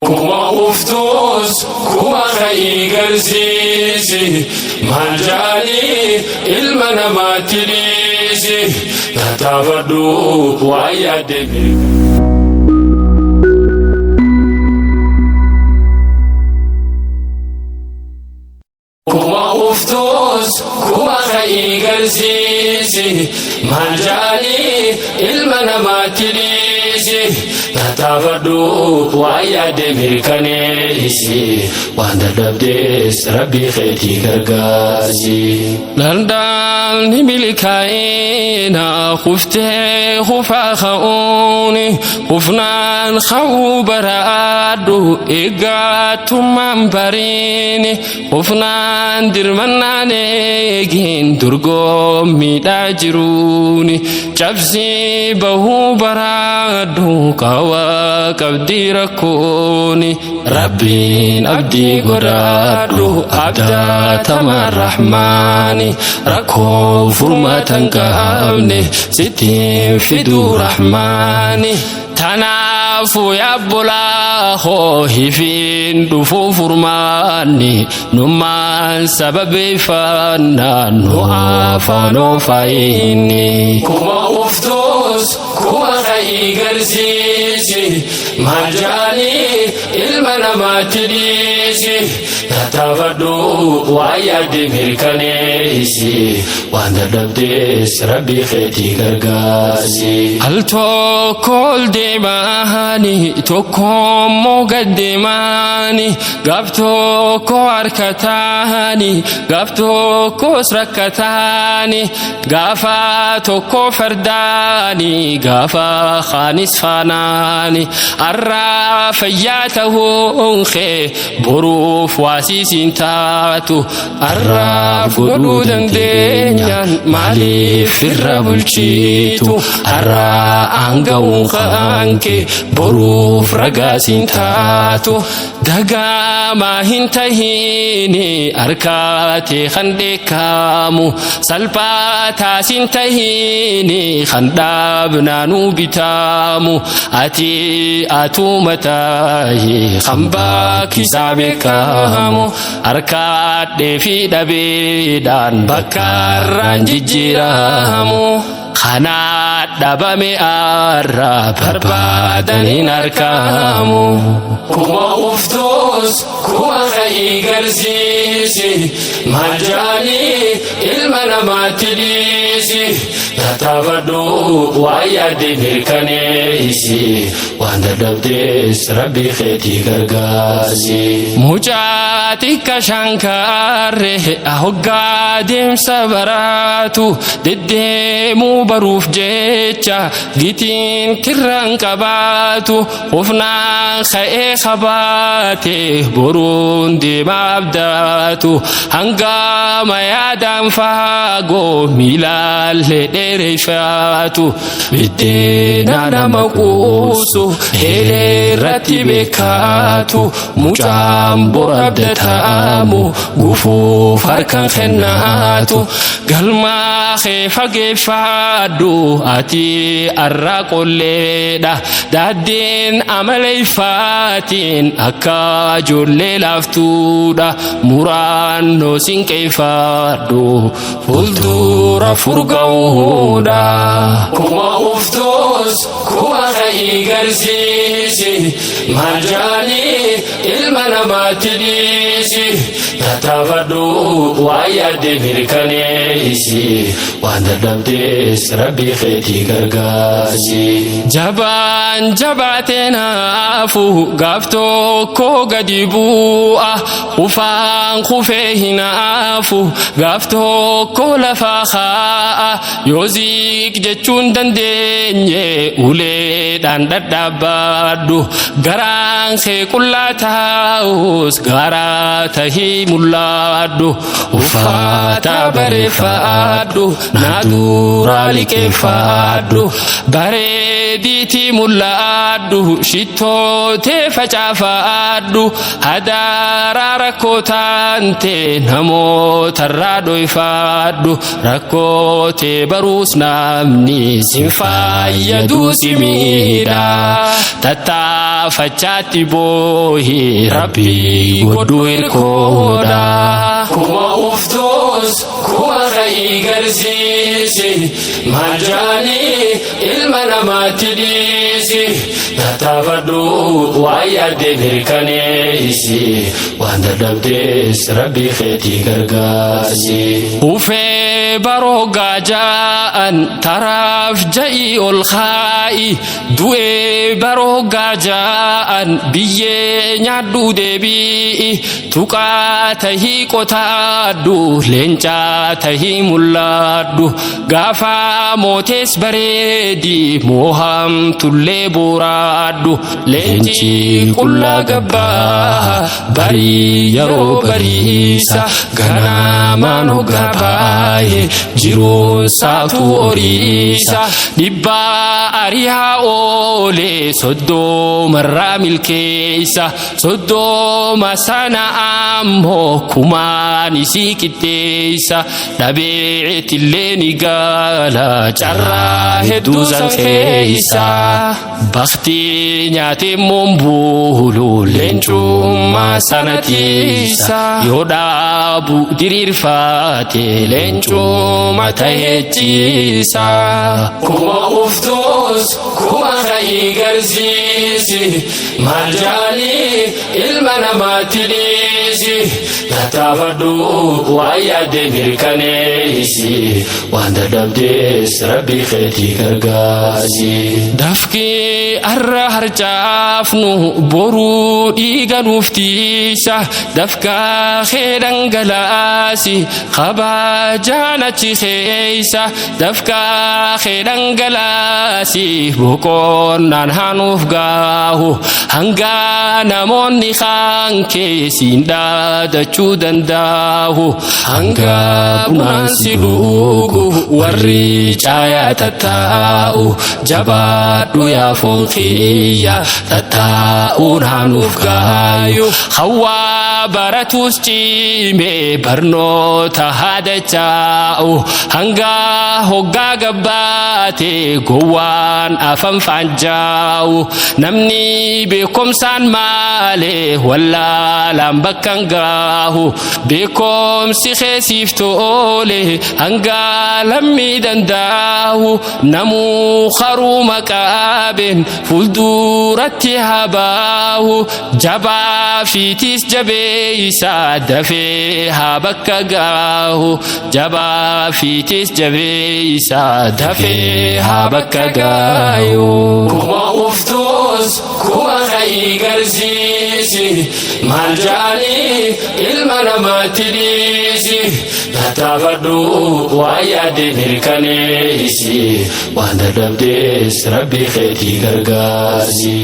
Kuma uftus kuma khaygarsiisi maljali ilma namatilisi tatafadu wa yademi. Kuma uftus kuma khaygarsiisi maljali ilma namatilisi tatafadu wa yademi kanesi wanda dabdes rabbi khayti gargazi landan nimilikaina khufte khufa khauni khufnan khawbaradu igatumam barini khufnan dirmanane gin durgo midajiruni chabsi bahu baradu kawa kabdi rakuni rabbin abdi godadu abda tamar rahmani rakho furmatan qabne sitin fidu rahmani tanafu ya bula ho hifin dufu furmani numan sababi fana no afano faini kuma uftus kuma khaygarsiisi maljali ilma namatilisi tatafadu wa yademi kanesi wanda dabdes rabbi khayti gargazi alto kol demani to komo gaddemani gafto ko arkatani gafto ko srakatani gafa to ko fardani gafa khanis fanani arra fayyatahu khe buruf wasisin tatu arra fududan denyan mali firra bulchitu arra angawun khanke buruf ragasin tatu daga mahintahini arkate khande kamu salpata sintahini khandabna nubitamu ati atumatahi khamba kisabe kamu arkate fi dabe dan bakaran jijiramu khana dabame arra barbadanin arkamu kuma uftus kuma khaygarsiisi maljali ilma namatilisi tatafadu wa yademi kanesi wanda dabdes rabbi khayti gargazi mujatika shankare ahogadim sabaratu dedemu baruf jecha gitin kirran qabatu ufna khae khabate burundi mabdatu hangama yadam fago milal derefatu bidena namaqusu hele ratibekatu mucambo abdatamu gufu farkan khenatu galma khefage fadu ati arraqoleda dadin amalay fatin akajulle laftuda murano sinkefadu fuldura furgauda kuma uftus kuma khaygarsiisi maljali ilma namatilisi tatafadu wa yademi kanesi wanda dabdes rabbi khayti gargazi jaban jabatena fu gafto ko gadibu'a ufan khufehina fu gafto ko lafaha yozik jechun dandenye ule dan dadabadu garang se kullata taa'us garaa tahii mul'adhu uffata bareeffadhu na dura liqeeffadhu bareediti mul'adhu shittoote facaafadhu hadaraa rakkoo taante namootarraa dhoyfadhu rakkoote baruus namni sin fayyadu si miidha tattaafachaatti boohi rabbii godhu hirkooda kuma uftuus kuma ka'ii garsiisi maal jaanii ilma namaatti dhiisi tattaafadhu waan yaadde mirkaneessi waan dadhabdees rabbii keetii gargaarsi ufee baroogaa ja'an taraaf ja'ii ol kaa'i du'ee baroogaa ja'an biyyee nyaadhu deebi'i tuqaa tahii qotaadhu leencaa tahii mul'adhu gaafa mootees bareedi moohamtullee boraadhu leenci qullaa gabbaa barii yeroo bariisa ganaamaan hoggaa baay'ee jiruun saatu oriisa dhibbaa arihaa oolee soddomarraa milkeessa soddoma sana ammoo kumaan isii qixxeessa dhabeetillee ni gaala carraa hedduu san keessa baktii nyaatee moombuulu leencummaa sana tiisa yoo dhaabu diriirfaate leencuma taheechisa kuma uftuus kuma ka'ii garsiisi maal jaanii ilma namaatti dhiisi tattaafadhu waan yaadde mirkaneessi waan dadhabdees rabbii keetii gargaarsi dafkii arra harcaafnu boruu dhiiga nuuf tiisa dafkaa kee dhangalaasi kabajaan achi keeysa dafkaa kee dhangalaasi boqonnaan hanuuf gaahu hanga namoonni kaan keessiin dhaadachuu danda'u hanga bunaan si dhugu warri caayaa tattaa'u jabaadhu yaa foon kiyya tattaa'uun hanuuf gaayu hawaa baratus cimee barnoota haadacha'u hanga hoggaa gabbaate gowwaan afan faanja'u namni beekomsaan malee wallaalaan bakkan gaahu beekomsi keessiif tole hanga lammii danda'u namuu haruu maqaabeen fuulduratti habaahu jabaa fiitis jabeeysa dafee haa bakka gaahu jabaa fiitis jabeeysa dafee haa bakka gaayu kuma uftuus kuma ka'ii garsiisi maal jaanii ilma namaatti dhiisi tattaafadhu waan yaadde mirkaneessi waan dadhabdees rabbii keetii gargaarsi